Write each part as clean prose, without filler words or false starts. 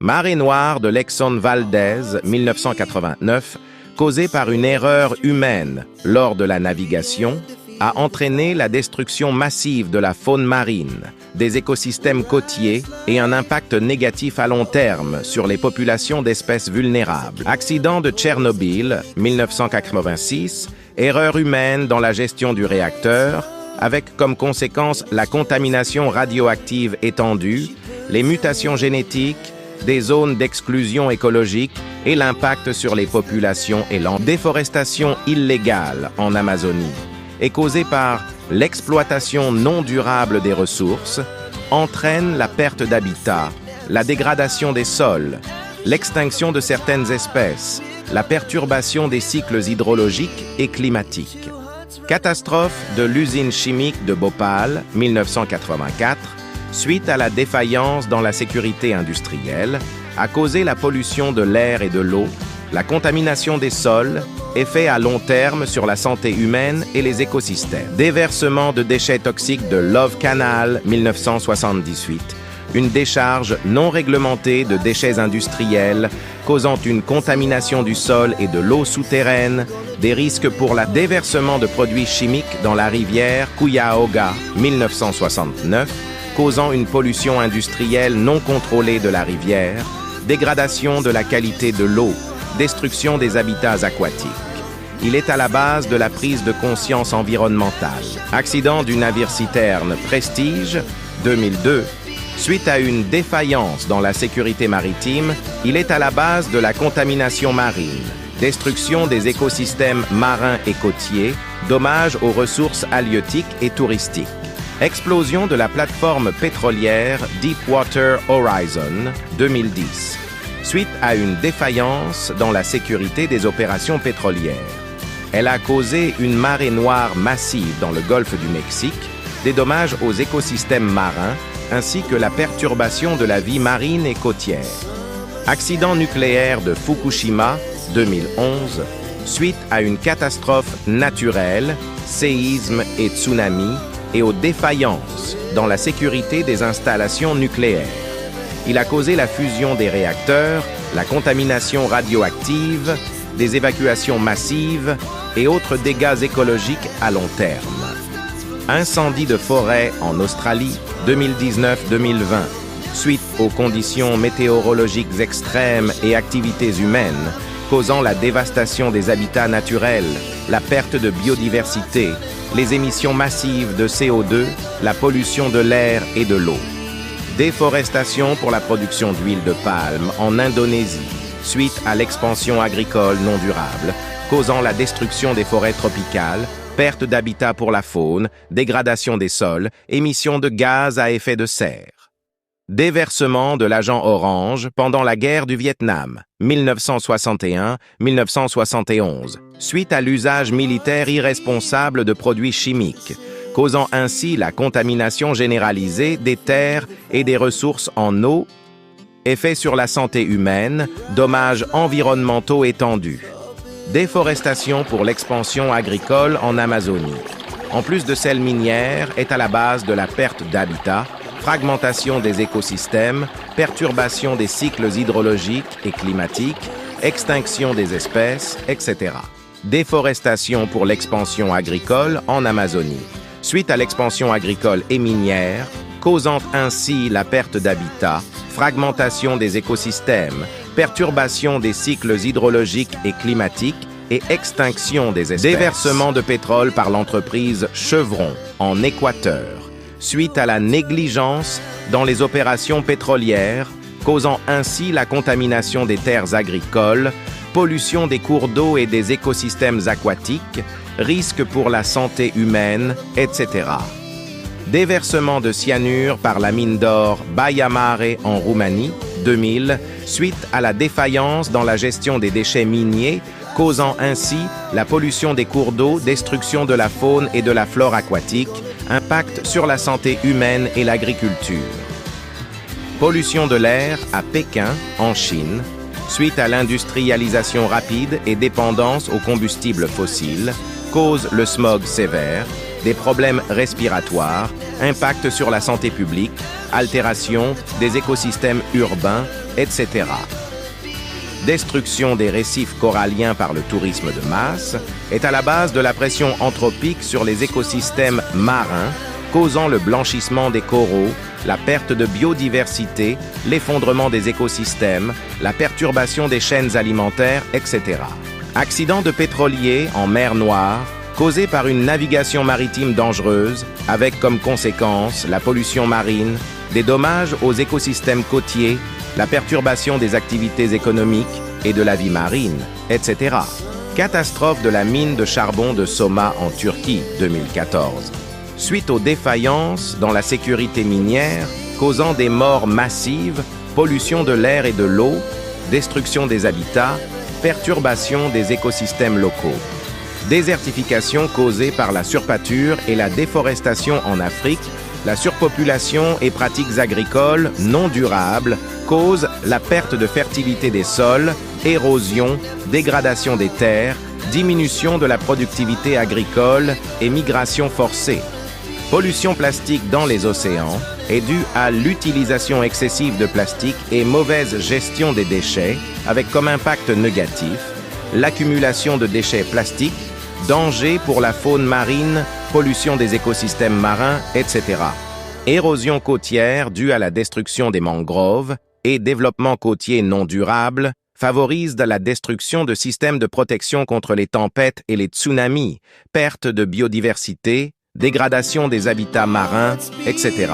Marée noire de l'Exxon Valdez, 1989, causée par une erreur humaine lors de la navigation, a entraîné la destruction massive de la faune marine, des écosystèmes côtiers et un impact négatif à long terme sur les populations d'espèces vulnérables. Accident de Tchernobyl, 1986, erreur humaine dans la gestion du réacteur, avec comme conséquence la contamination radioactive étendue, les mutations génétiques, des zones d'exclusion écologique et l'impact sur les populations et la déforestation illégale en Amazonie est causée par l'exploitation non durable des ressources, entraîne la perte d'habitat, la dégradation des sols, l'extinction de certaines espèces, la perturbation des cycles hydrologiques et climatiques. Catastrophe de l'usine chimique de Bhopal, 1984, suite à la défaillance dans la sécurité industrielle, a causé la pollution de l'air et de l'eau, la contamination des sols, effet à long terme sur la santé humaine et les écosystèmes. Déversement de déchets toxiques de Love Canal, 1978, une décharge non réglementée de déchets industriels causant une contamination du sol et de l'eau souterraine, des risques pour le déversement de produits chimiques dans la rivière Cuyahoga, 1969, causant une pollution industrielle non contrôlée de la rivière, dégradation de la qualité de l'eau, destruction des habitats aquatiques. Il est à la base de la prise de conscience environnementale. Accident du navire-citerne Prestige, 2002. Suite à une défaillance dans la sécurité maritime, il est à la base de la contamination marine, destruction des écosystèmes marins et côtiers, dommages aux ressources halieutiques et touristiques. Explosion de la plateforme pétrolière Deepwater Horizon, 2010, suite à une défaillance dans la sécurité des opérations pétrolières. Elle a causé une marée noire massive dans le golfe du Mexique, des dommages aux écosystèmes marins, ainsi que la perturbation de la vie marine et côtière. Accident nucléaire de Fukushima, 2011, suite à une catastrophe naturelle, séisme et tsunami, et aux défaillances dans la sécurité des installations nucléaires. Il a causé la fusion des réacteurs, la contamination radioactive, des évacuations massives et autres dégâts écologiques à long terme. Incendie de forêt en Australie, 2019-2020, suite aux conditions météorologiques extrêmes et activités humaines, causant la dévastation des habitats naturels, la perte de biodiversité, les émissions massives de CO2, la pollution de l'air et de l'eau. Déforestation pour la production d'huile de palme en Indonésie, suite à l'expansion agricole non durable, causant la destruction des forêts tropicales, perte d'habitat pour la faune, dégradation des sols, émissions de gaz à effet de serre. Déversement de l'agent orange pendant la guerre du Vietnam, 1961-1971, suite à l'usage militaire irresponsable de produits chimiques, causant ainsi la contamination généralisée des terres et des ressources en eau, effet sur la santé humaine, dommages environnementaux étendus. Déforestation pour l'expansion agricole en Amazonie. En plus de celle minière, est à la base de la perte d'habitat, fragmentation des écosystèmes, perturbation des cycles hydrologiques et climatiques, extinction des espèces, etc. Déforestation pour l'expansion agricole en Amazonie, suite à l'expansion agricole et minière, causant ainsi la perte d'habitat, fragmentation des écosystèmes, perturbation des cycles hydrologiques et climatiques et extinction des espèces. Déversement de pétrole par l'entreprise Chevron en Équateur, suite à la négligence dans les opérations pétrolières, causant ainsi la contamination des terres agricoles, pollution des cours d'eau et des écosystèmes aquatiques, risques pour la santé humaine, etc. Déversement de cyanure par la mine d'or Baia Mare en Roumanie, 2000, suite à la défaillance dans la gestion des déchets miniers, causant ainsi la pollution des cours d'eau, destruction de la faune et de la flore aquatique, impact sur la santé humaine et l'agriculture. Pollution de l'air à Pékin, en Chine, suite à l'industrialisation rapide et dépendance aux combustibles fossiles, cause le smog sévère, des problèmes respiratoires, impact sur la santé publique, altération des écosystèmes urbains, etc. Destruction des récifs coralliens par le tourisme de masse est à la base de la pression anthropique sur les écosystèmes marins, causant le blanchissement des coraux, la perte de biodiversité, l'effondrement des écosystèmes, la perturbation des chaînes alimentaires, etc. Accidents de pétroliers en mer Noire, causés par une navigation maritime dangereuse, avec comme conséquence la pollution marine, des dommages aux écosystèmes côtiers, la perturbation des activités économiques et de la vie marine, etc. Catastrophe de la mine de charbon de Soma en Turquie, 2014. Suite aux défaillances dans la sécurité minière, causant des morts massives, pollution de l'air et de l'eau, destruction des habitats, perturbation des écosystèmes locaux. Désertification causée par la surpâture et la déforestation en Afrique, la surpopulation et pratiques agricoles non durables causent la perte de fertilité des sols, érosion, dégradation des terres, diminution de la productivité agricole et migration forcée. Pollution plastique dans les océans est due à l'utilisation excessive de plastique et mauvaise gestion des déchets, avec comme impact négatif l'accumulation de déchets plastiques, danger pour la faune marine, pollution des écosystèmes marins, etc. Érosion côtière due à la destruction des mangroves et développement côtier non durable favorise la destruction de systèmes de protection contre les tempêtes et les tsunamis, perte de biodiversité, dégradation des habitats marins, etc.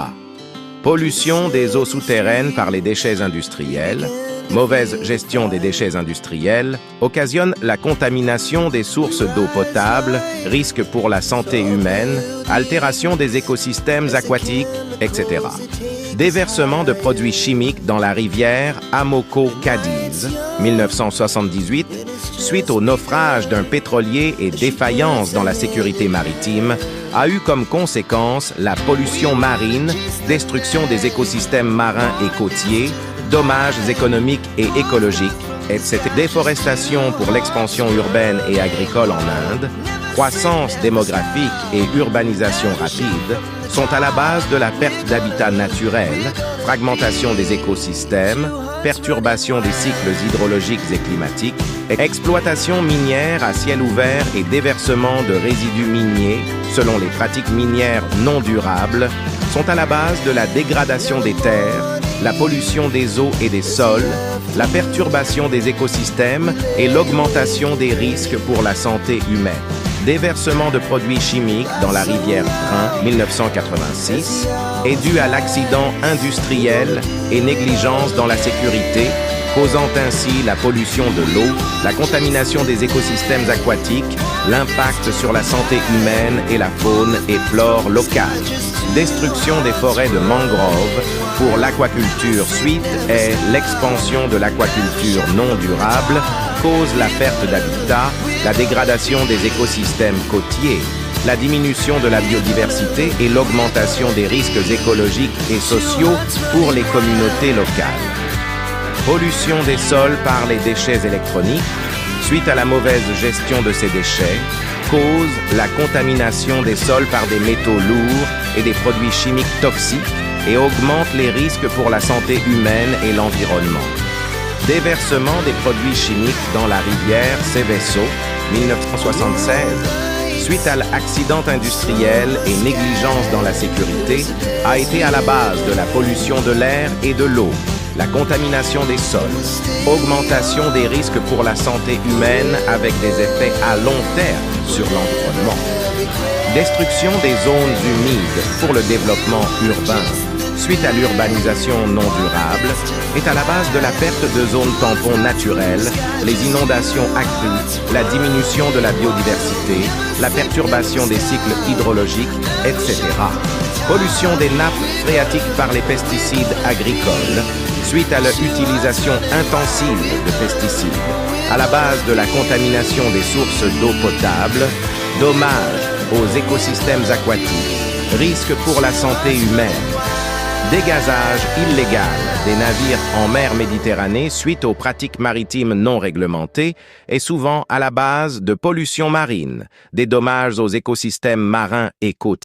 Pollution des eaux souterraines par les déchets industriels, mauvaise gestion des déchets industriels occasionne la contamination des sources d'eau potable, risque pour la santé humaine, altération des écosystèmes aquatiques, etc. Déversement de produits chimiques dans la rivière Amoco-Cadiz, 1978, suite au naufrage d'un pétrolier et défaillance dans la sécurité maritime, a eu comme conséquence la pollution marine, destruction des écosystèmes marins et côtiers, dommages économiques et écologiques, etc. Déforestation pour l'expansion urbaine et agricole en Inde, croissance démographique et urbanisation rapide sont à la base de la perte d'habitats naturels, fragmentation des écosystèmes, perturbation des cycles hydrologiques et climatiques, exploitation minière à ciel ouvert et déversement de résidus miniers selon les pratiques minières non durables sont à la base de la dégradation des terres, la pollution des eaux et des sols, la perturbation des écosystèmes et l'augmentation des risques pour la santé humaine. Déversement de produits chimiques dans la rivière Rhin, 1986, est dû à l'accident industriel et négligence dans la sécurité, causant ainsi la pollution de l'eau, la contamination des écosystèmes aquatiques, l'impact sur la santé humaine et la faune et flore locale. Destruction des forêts de mangroves pour l'aquaculture suite est l'expansion de l'aquaculture non durable, cause la perte d'habitat, la dégradation des écosystèmes côtiers, la diminution de la biodiversité et l'augmentation des risques écologiques et sociaux pour les communautés locales. Pollution des sols par les déchets électroniques, suite à la mauvaise gestion de ces déchets, cause la contamination des sols par des métaux lourds et des produits chimiques toxiques et augmente les risques pour la santé humaine et l'environnement. Déversement des produits chimiques dans la rivière Seveso, 1976, suite à l'accident industriel et négligence dans la sécurité, a été à la base de la pollution de l'air et de l'eau, la contamination des sols, augmentation des risques pour la santé humaine avec des effets à long terme sur l'environnement, destruction des zones humides pour le développement urbain, suite à l'urbanisation non durable, est à la base de la perte de zones tampons naturelles, les inondations accrues, la diminution de la biodiversité, la perturbation des cycles hydrologiques, etc. Pollution des nappes phréatiques par les pesticides agricoles, suite à l'utilisation intensive de pesticides, à la base de la contamination des sources d'eau potable, dommages aux écosystèmes aquatiques, risques pour la santé humaine, dégazage illégal des navires en mer Méditerranée suite aux pratiques maritimes non réglementées est souvent à la base de pollution marine, des dommages aux écosystèmes marins et côtiers.